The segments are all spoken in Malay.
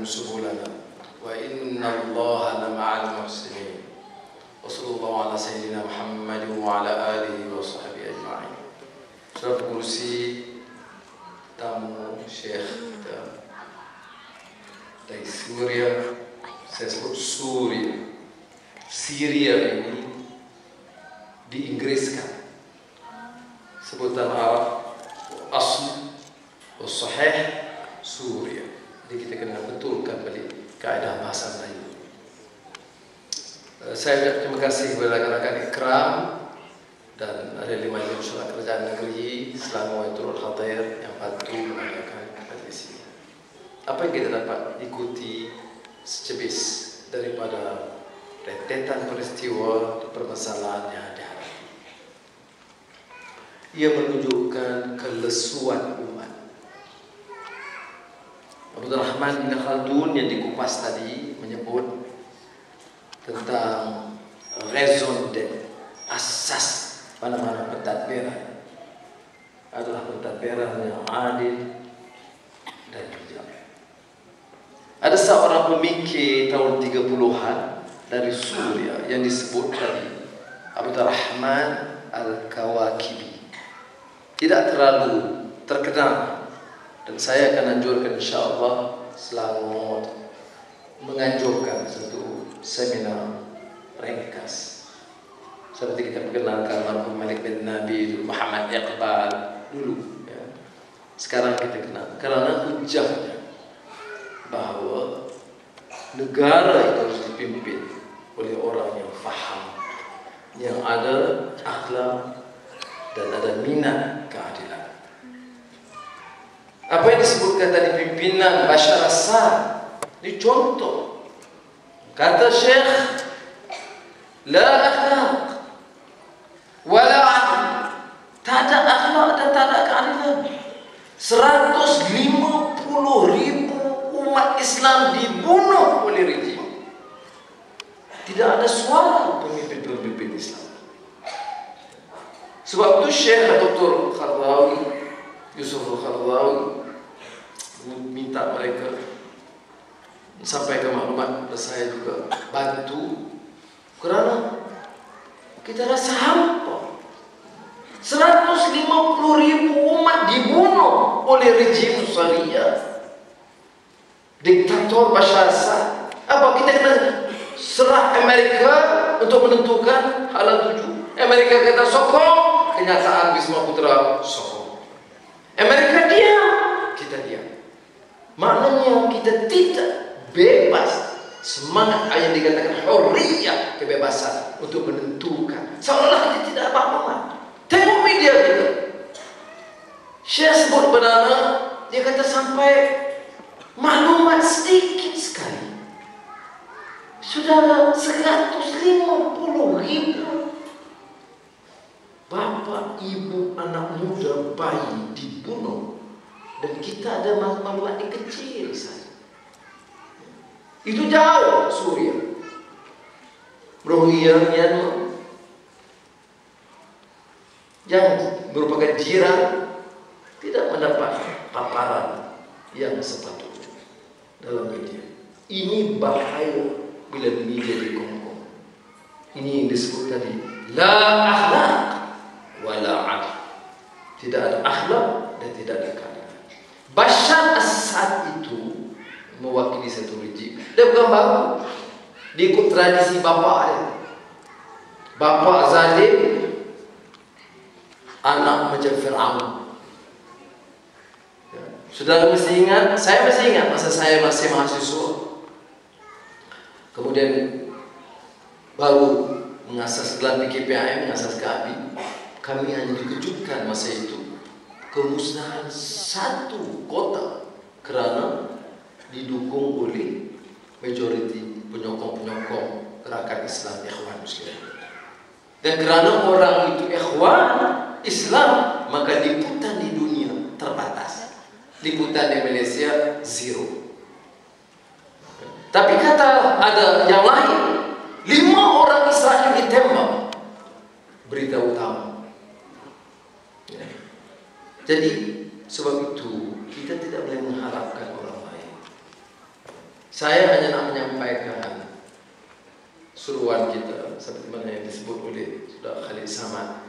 سبلنا وإن الله لمع المحسنين وصلى الله على سيدنا محمد وعلى آله وصحبه أجمعين. Saudara pengurusi, tamu, syekh dari Suria, saya sebut Syria ini diinggriskan sebutan Arab asli sahih Suria. Jadi kita kena betulkan balik kaedah bahasa Melayu. Saya ucap terima kasih kepada rakan-rakan Ikram dan ada 5 Syurah Kerajaan Negeri selama Waitul Khatir yang patuh mengadakan majlis ini. Apa yang kita dapat ikuti secebis daripada rentetan peristiwa permasalahan yang dihadapi. Ia menunjukkan kelesuan umat. Abdul Rahman bin Khaldun yang dikupas tadi menyebut tentang raison d'être, asas mana-mana pentadbiran adalah pentadbiran yang adil dan bijak. Ada seorang pemikir tahun 30-an dari Suria yang disebut tadi Abdul Rahman Al-Kawakibi. Tidak terlalu terkenal dan saya akan anjurkan insyaAllah selalu menganjurkan satu seminar ringkas seperti kita perkenalkan almarhum Malik bin Nabi, Muhammad Iqbal dulu ya. Sekarang kita kenal karena hujahnya bahawa negara itu harus dipimpin oleh orang yang faham, yang ada akhlak dan ada minat keadilan. Apa yang disebutkan tadi pimpinan Bashar Assad ini contoh. Kata Syekh, la akhlak wala adil, tak ada akhlak dan tak ada keadilan. 150,000 umat Islam dibunuh oleh rejim. Tidak ada suara pemimpin-pemimpin Islam. Sebab itu Syekh Dr. Khardawi, Yusuf Khardawi minta mereka sampaikan maklumat kepada saya juga, bantu kerana kita rasa hampa. 150,000 umat dibunuh oleh rejim Syria, diktator Bashar Assad. Apa kita kena serah Amerika untuk menentukan halal tuju? Amerika kata sokong, kenyataan Wisma Putra sokong. Amerika diam, kita diam. Maknanya kita tidak bebas. Semangat yang dikatakan hurriyah, kebebasan untuk menentukan. Seolah kita tidak apa-apa. Tengok media kita. Syekh sebut bernama, dia kata sampai maklumat sedikit sekali. Sudah 150,000 bapa, ibu, anak muda, bayi dibunuh. Dan kita ada maklumat yang kecil saja. Itu jauh Suria, Rohingya, Myanmar, yang merupakan jiran tidak mendapat paparan yang sepatutnya dalam media. Ini bahaya bila media dikongkong. Ini yang disebut tadi, la akhlak wala adil. Tidak ada akhlak dan tidak ada keadilan. Bashar Assad itu mewakili satu rejim. Dia bukan baru. Dia ikut tradisi bapa dia. Bapa zalim, anak macam Fir'aun. Ya. Saudara mesti ingat, saya masih ingat masa saya masih mahasiswa. Kemudian baru mengasas gelar PKPM, mengasas KABI. Kami hanya dikejutkan masa itu kemusnahan satu kota kerana didukung oleh majoriti penyokong-penyokong gerakan Islam Ikhwan Muslimin. Dan kerana orang itu Ikhwan Islam, maka liputan di dunia terbatas. Liputan di Malaysia zero. Tapi kata ada yang lain, 5 orang Israel ditembak. Berita utama. Jadi sebab itu kita tidak boleh mengharapkan orang lain. Saya hanya nak menyampaikan seruan kita seperti mana yang disebut oleh Saudara Khalid Samad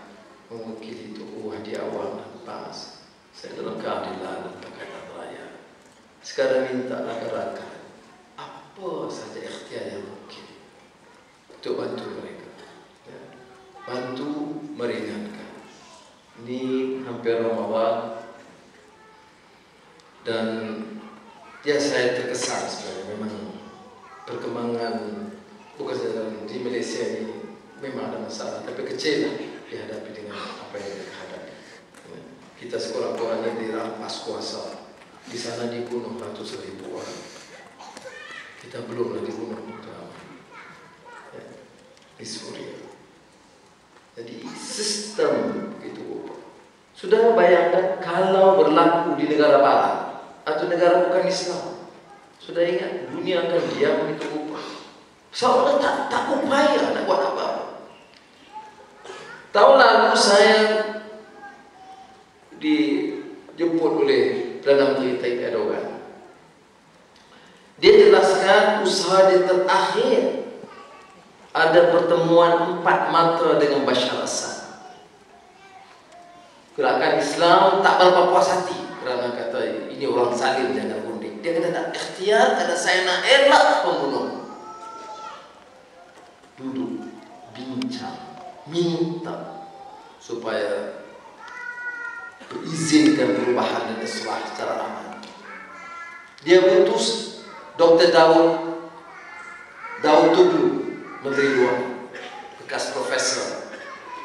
mewakili Tugu Hadi Awang dan PAS. Saya dalam keadilan dan Pakatan Rakyat. Sekarang mintalah gerakan apa saja ikhtiar yang mungkin untuk bantu mereka, ya. Bantu meringankan. Ini hampir Ramadan dan ya saya terkesan sebenarnya memang perkembangan bukan saja di Malaysia ini memang ada masalah, tapi kecil lah dihadapi dengan apa yang mereka hadapi. Kita sekolah Quran ini dirampas kuasa, di sana dibunuh ratus ribu orang. Kita belum lagi bunuh ya, di Suria. Jadi sistem begitu. Sudah bayangkan kalau berlaku di negara barat atau negara bukan Islam, sudah ingat dunia akan diam begitu rupa. Seolah tak upaya nak buat apa-apa. Tahun lalu saya dijemput oleh Perdana Menteri Tayyip Erdogan. Dia jelaskan usaha dia terakhir ada pertemuan 4 mata dengan Bashar Assad. Gerakan Islam tak berapa puas hati kerana kata ini orang zalim, jangan gundik. Dia kata tak ikhtiar, kata saya nak elak pembunuh. Duduk, bincang, minta supaya izinkan perubahan dan islah secara aman. Dia utus Dr. Daud Tuglu, Menteri Luar, bekas profesor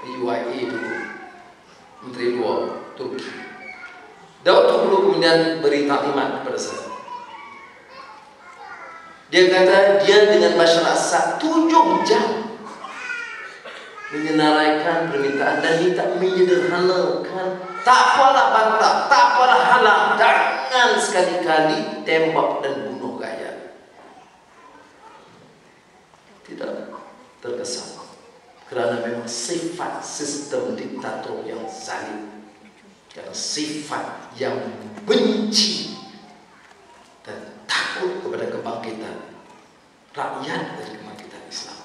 di UIA dulu, Menteri Luar Turki. Daud Tuglu kemudian beri taklimat kepada saya. Dia kata dia dengan Bashar Assad 7 jam menyenaraikan permintaan dan minta menyederhanakan. Tak apalah bantah, tak apalah halang, jangan sekali-kali tembak dan bunuh gaya. Tidak terkesan kerana memang sifat sistem diktator yang zalim, karena sifat yang benci dan takut kepada kebangkitan rakyat dari kebangkitan Islam.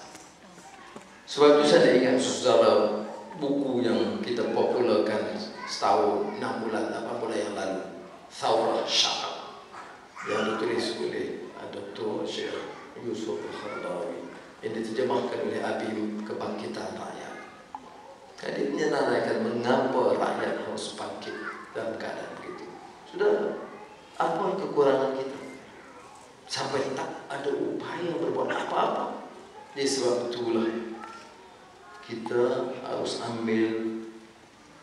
Sebab itu saya ingat saudara buku yang kita popularkan setahun 6 bulan 8 bulan yang lalu, Thawrah Sya'ab, yang ditulis oleh Dr. Syekh Yusuf Al-Khardawi, yang diterjemahkan oleh Abim Kebangkitan Rakyat. Jadi menyenaraikan mengapa rakyat harus bangkit dalam keadaan begitu. Sudah, apa kekurangan kita sampai tak ada upaya berbuat apa-apa? Jadi sebab itulah kita harus ambil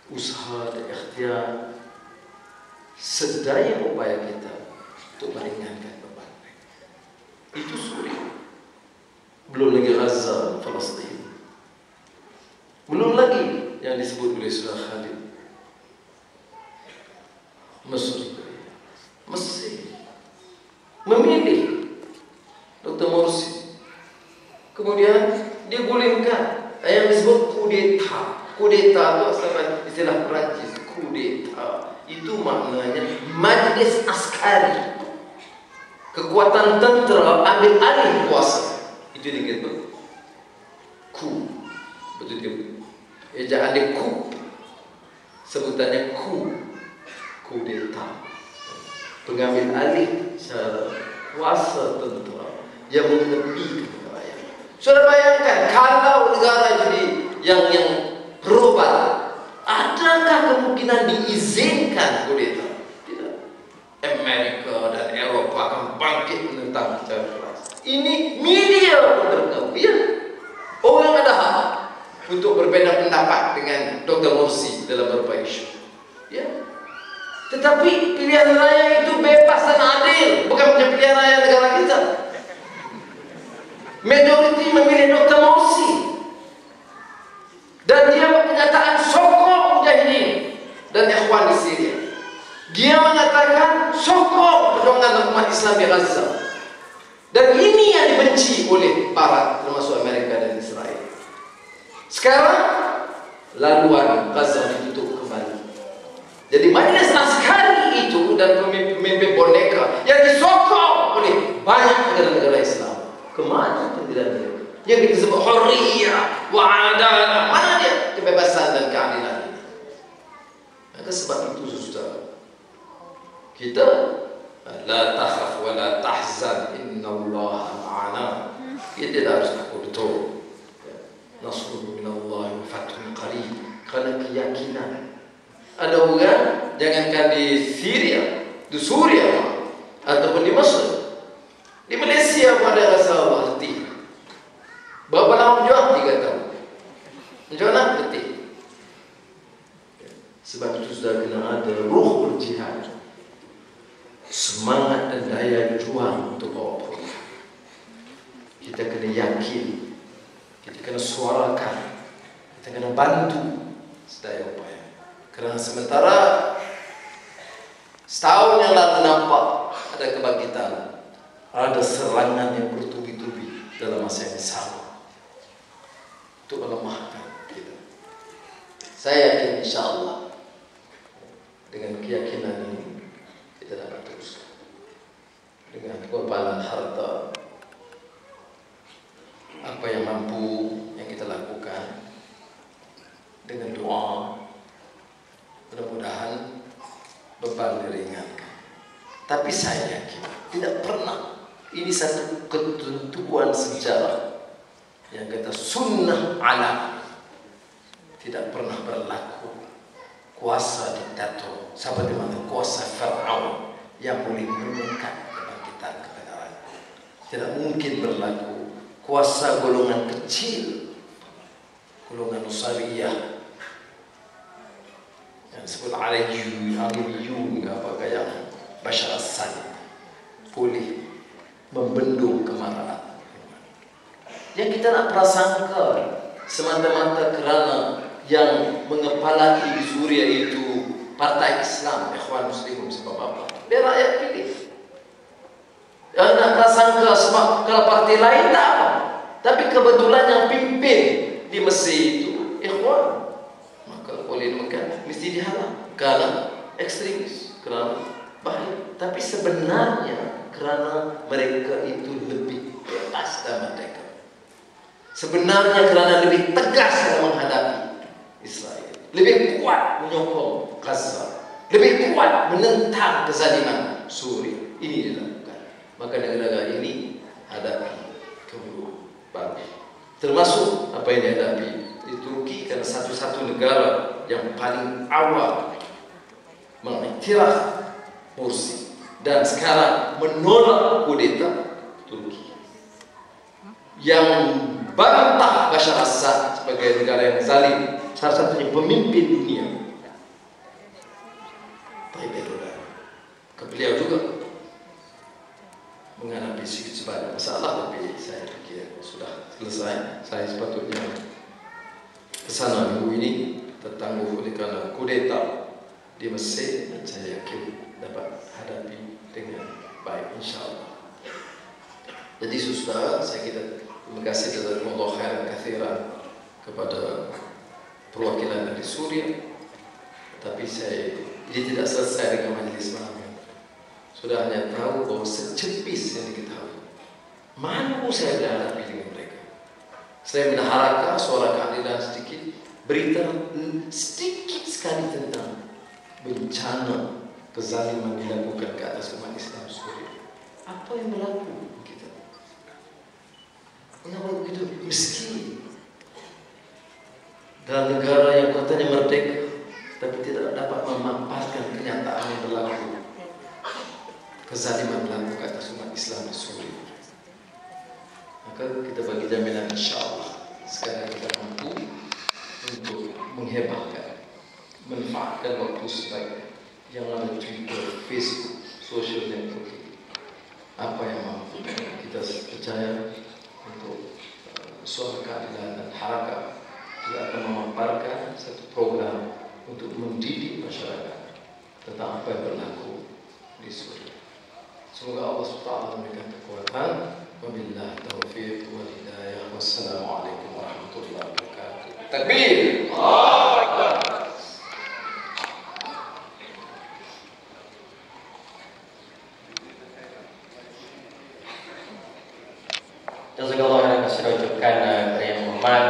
usaha dan ikhtiar sedaya upaya kita untuk meringankan beban mereka. Itu Suriah, belum lagi Gaza, Palestin, belum lagi yang disebut oleh Saudara Khalid, Mesir memilih Dr. Morsi, kemudian dia gulingkan yang disebut kudeta. Kudeta itu asal istilah Perancis. Kudeta itu maknanya majlis askari, kekuatan tentera ambil alih kuasa. Itu disebut coup. Betul dia. Ejaan dia coup, sebutannya coup. Kudeta, pengambil alih secara kuasa tentera yang mengepikan rakyat. Sudah bayangkan kalau negara jadi yang berubah, adakah kemungkinan diizinkan kudeta? Tidak. Amerika dan Eropa akan bangkit menentang secara keras. Ini media beritahu, ya. Orang ada hak untuk berbeda pendapat dengan Dr. Morsi dalam beberapa isu, ya. Tetapi pilihan raya itu bebas dan adil, bukan macam pilihan raya negara kita. Majoriti memilih Dr. Morsi dan dia berkenyataan sokong mujahidin dan ikhwan di Syria. Dia mengatakan sokong perjuangan umat Islam di Gaza. Dan ini yang dibenci oleh Barat, termasuk Amerika dan Israel. Sekarang laluan Gaza ditutup kembali. Jadi majlis askari itu dan pemimpin boneka yang disokong oleh banyak negara Kita la takhaf wa la tahzan innallaha ma'ana. Kita tidak harus takut betul. Nasrun minallahi wa fathun qarib. Karena keyakinan. Ada orang jangankan di Syria, di Suriah ataupun di Mesir, di Malaysia pun ada rasa Allah letih. Berapa lama menjawab? 3 tahun. Menjawab letih. Sebab itu sudah kena ada ruh berjihad, semangat dan daya juang untuk bawa pulang. Kita kena yakin, kita kena suarakan, kita kena bantu sedaya upaya. Kerana sementara setahun yang lalu nampak ada kebangkitan, ada serangan yang bertubi-tubi dalam masa yang sama untuk melemahkan kita. Saya yakin insyaAllah dengan keyakinan ini kita dapat teruskan dengan pengorbanan harta, apa yang mampu yang kita lakukan, dengan doa. Mudah-mudahan beban diringankan. Tapi saya yakin tidak pernah ini satu ketentuan sejarah yang kata sunnah alam, tidak pernah berlaku kuasa diktator seperti mana kuasa Fir'aun yang boleh menekan kebangkitan kebenaran. Tidak mungkin berlaku kuasa golongan kecil, golongan Nusariyah yang disebut Aliyun, apakah yang Bashar Assad boleh membendung kemarahan. Yang kita nak prasangka semata-mata kerana yang mengepalai di Suria itu partai Islam, Ikhwan Muslimun sebab apa? Biar rakyat pilih. Yang nak prasangka sebab kalau partai lain tak apa. Tapi kebetulan yang pimpin di Mesir itu Ikhwan, maka boleh makan mesti dihalang kerana ekstremis, kerana bahaya. Tapi sebenarnya kerana mereka itu lebih bebas dan merdeka. Sebenarnya kerana lebih tegas dalam menghadapi Israel, lebih kuat menyokong Gaza, lebih kuat menentang kezaliman Suriah. Ini dilakukan. Maka negara ini hadapi keburuk babi. Termasuk apa yang dihadapi di Turki, karena satu-satu negara yang paling awal mengiktiraf Mursi dan sekarang menolak kudeta Turki, yang bantah Bashar Assad sebagai negara yang zalim, salah satunya pemimpin dunia. Tayyip Erdogan, beliau juga menghadapi sedikit sebanyak masalah, tapi saya fikir sudah selesai. Saya sepatutnya kesana minggu ini tertangguh oleh kerana kudeta di Mesir, dan saya yakin dapat hadapi dengan baik insyaAllah. Jadi saudara, saya kira terima kasih jazakumullah khairan katsiran kepada perwakilan dari Suriah. Tapi ini tidak selesai dengan majlis malam ini. Sudah hanya tahu bahawa secepis yang diketahui, malu saya berhadapi dengan mereka. Saya mengharapkan suara keadilan sedikit, berita sedikit sekali tentang bencana kezaliman dilakukan ke atas umat Islam Suriah. Apa yang berlaku kita? Kenapa begitu miskin dalam negara yang katanya merdeka, tapi tidak dapat memaparkan kenyataan yang berlaku, kezaliman berlaku ke atas umat Islam di Suriah. Maka kita bagi jaminan insyaAllah sekarang kita mampu untuk menghebahkan, manfaatkan waktu sebaiknya. Jangan ada Twitter, Facebook, social network. Apa yang mampu kita percaya untuk suara keadilan dan harakat, kita akan memaparkan satu program untuk mendidik masyarakat tentang apa yang berlaku di Suriah. Semoga Allah SWT memberikan kekuatan. Wabillahi taufiq wal hidayah. Wassalamualaikum warahmatullahi wabarakatuh. Takbir. Allahu Akbar. Jazakallahu khairan, saya ucapkan kepada Yang Hormat